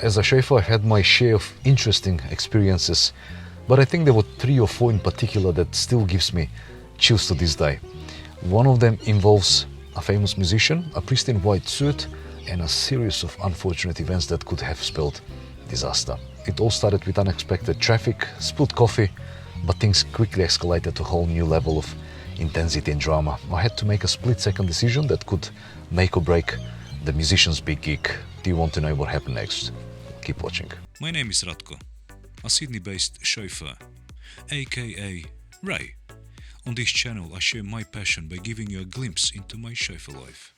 As a chauffeur, I had my share of interesting experiences, but I think there were 3 or 4 in particular that still gives me chills to this day. One of them involves a famous musician, a priest in white suit, and a series of unfortunate events that could have spelled disaster. It all started with unexpected traffic, spilled coffee, but things quickly escalated to a whole new level of intensity and drama. I had to make a split-second decision that could make or break the musician's big gig. Do you want to know what happened next? Keep watching. My name is Ratko, a Sydney-based chauffeur, aka Ray. On this channel I share my passion by giving you a glimpse into my chauffeur life.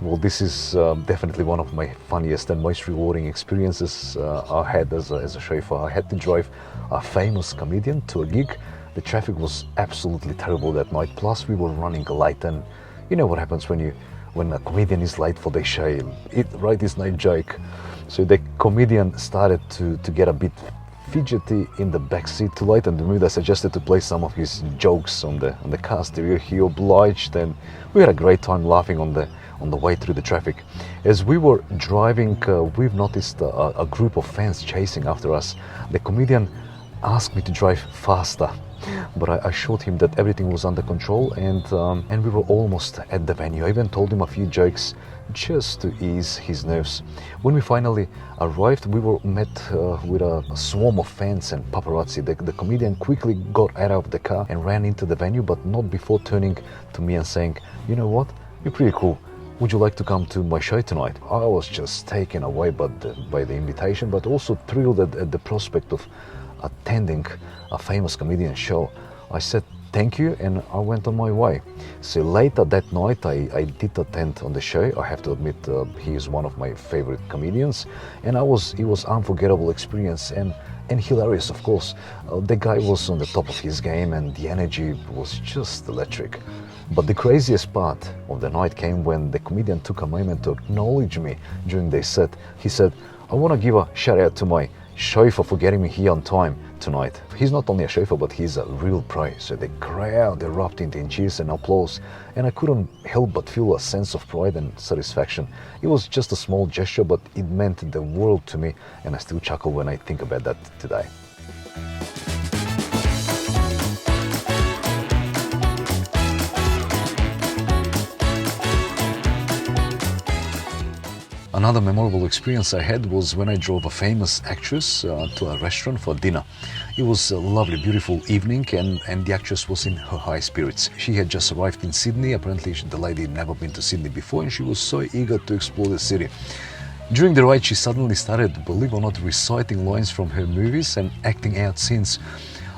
Well, this is definitely one of my funniest and most rewarding experiences I had as a chauffeur. I had to drive a famous comedian to a gig. The traffic was absolutely terrible that night, plus we were running late, and you know what happens when a comedian is late for their show. Right, is no joke. So the comedian started to get a bit fidgety in the back seat. To lighten the mood, I suggested to play some of his jokes on the car stereo. He obliged, and we had a great time laughing on the way through the traffic. As we were driving, we've noticed a group of fans chasing after us. The comedian asked me to drive faster, but I assured him that everything was under control, and we were almost at the venue. I even told him a few jokes just to ease his nerves. When we finally arrived, we were met with a swarm of fans and paparazzi. The comedian quickly got out of the car and ran into the venue, but not before turning to me and saying, "You know what? You're pretty cool. Would you like to come to my show tonight?" I was just taken away by the invitation, but also thrilled at the prospect of attending a famous comedian show. I said thank you and I went on my way. So later that night I did attend on the show. I have to admit he is one of my favorite comedians, and it was unforgettable experience and hilarious, of course. The guy was on the top of his game and the energy was just electric. But the craziest part of the night came when the comedian took a moment to acknowledge me during their set. He said, "I want to give a shout out to my chauffeur for getting me here on time tonight." He's not only a chauffeur, but he's a real pro. So the crowd erupted in cheers and applause, and I couldn't help but feel a sense of pride and satisfaction. It was just a small gesture, but it meant the world to me, and I still chuckle when I think about that today. Another memorable experience I had was when I drove a famous actress to a restaurant for dinner. It was a lovely, beautiful evening, and the actress was in her high spirits. She had just arrived in Sydney. Apparently the lady had never been to Sydney before, and she was so eager to explore the city. During the ride, she suddenly started, believe it or not, reciting lines from her movies and acting out scenes.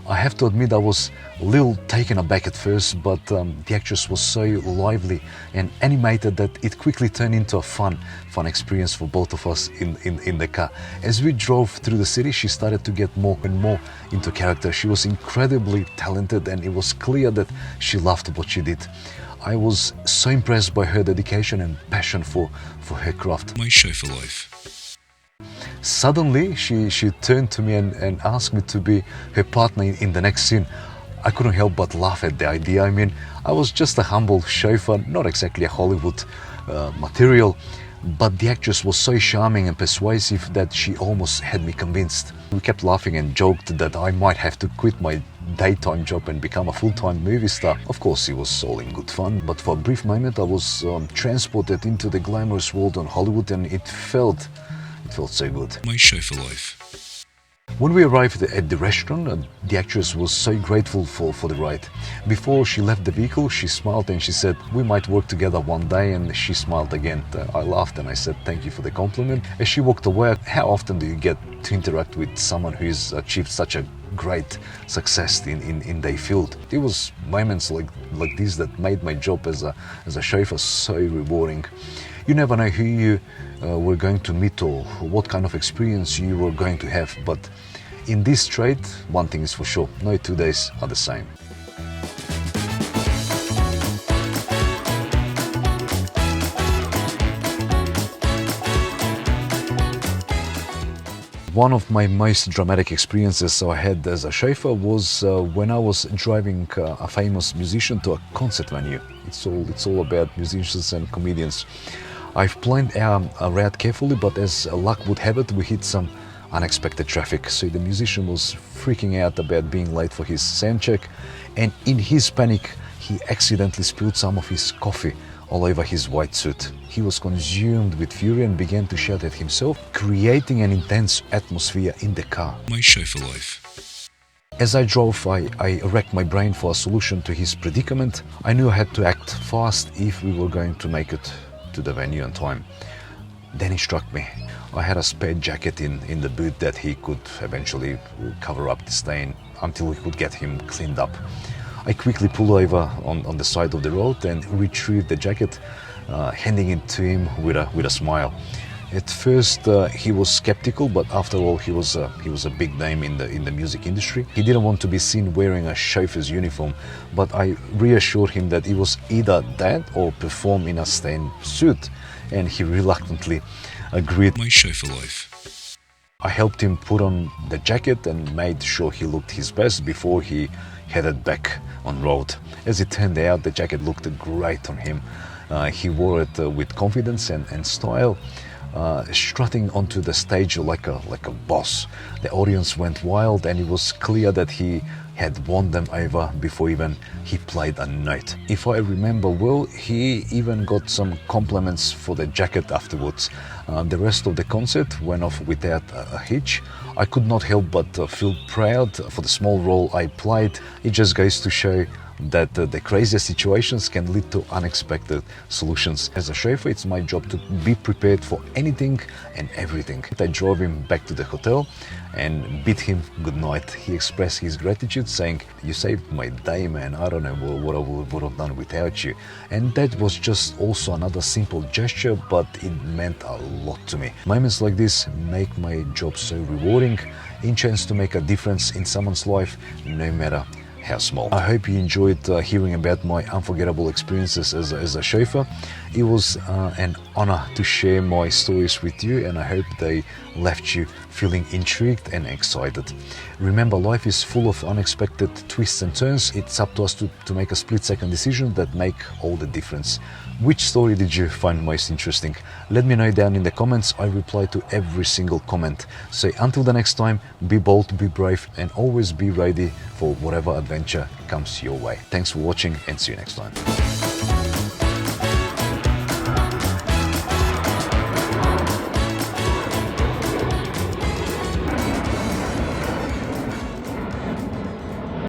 I have to admit I was a little taken aback at first, but the actress was so lively and animated that it quickly turned into a fun experience for both of us in the car. As we drove through the city, she started to get more and more into character. She was incredibly talented, and it was clear that she loved what she did. I was so impressed by her dedication and passion for her craft. My chauffeur life. Suddenly, she turned to me and asked me to be her partner in the next scene. I couldn't help but laugh at the idea. I mean, I was just a humble chauffeur, not exactly a Hollywood material, but the actress was so charming and persuasive that she almost had me convinced. We kept laughing and joked that I might have to quit my daytime job and become a full-time movie star. Of course, it was all in good fun, but for a brief moment I was transported into the glamorous world of Hollywood, and it felt so good. My chauffeur life. When we arrived at the restaurant, the actress was so grateful for the ride. Before she left the vehicle, she smiled and she said, "We might work together one day," and she smiled again. I laughed and I said, "Thank you for the compliment." As she walked away, how often do you get to interact with someone who has achieved such a great success in their field? It was moments like these that made my job as a chauffeur so rewarding. You never know who you were going to meet or what kind of experience you were going to have, but in this trade, one thing is for sure, no 2 days are the same. One of my most dramatic experiences I had as a chauffeur was when I was driving a famous musician to a concert venue. It's all about musicians and comedians. I've planned our route carefully, but as luck would have it, we hit some unexpected traffic. So the musician was freaking out about being late for his sound check, and in his panic, he accidentally spilled some of his coffee all over his white suit. He was consumed with fury and began to shout at himself, creating an intense atmosphere in the car. My chauffeur life. As I drove, I racked my brain for a solution to his predicament. I knew I had to act fast if we were going to make it to the venue on time. Then it struck me. I had a spare jacket in the boot that he could eventually cover up the stain until we could get him cleaned up. I quickly pulled over on the side of the road and retrieved the jacket, handing it to him with a smile. At first, he was skeptical, but after all, he was a big name in the music industry. He didn't want to be seen wearing a chauffeur's uniform, but I reassured him that it was either that or perform in a stained suit, and he reluctantly agreed. My chauffeur life. I helped him put on the jacket and made sure he looked his best before he headed back on road. As it turned out, the jacket looked great on him. He wore it with confidence and style, strutting onto the stage like a boss. The audience went wild, and it was clear that he had won them over before even he played a note. If I remember well, he even got some compliments for the jacket afterwards. The rest of the concert went off without a hitch. I could not help but feel proud for the small role I played. It just goes to show that the craziest situations can lead to unexpected solutions. As a chauffeur, it's my job to be prepared for anything and everything. I drove him back to the hotel and bid him good night. He expressed his gratitude, saying, "You saved my day, man. I don't know what I would have done without you." And that was just also another simple gesture, but it meant a lot to me. Moments like this make my job so rewarding, in chance to make a difference in someone's life, no matter how small. I hope you enjoyed hearing about my unforgettable experiences as a chauffeur. It was an honor to share my stories with you, and I hope they left you feeling intrigued and excited. Remember, life is full of unexpected twists and turns. It's up to us to make a split-second decision that make all the difference. Which story did you find most interesting? Let me know down in the comments. I reply to every single comment. So until the next time, be bold, be brave, and always be ready for whatever adventure comes your way. Thanks for watching, and see you next time.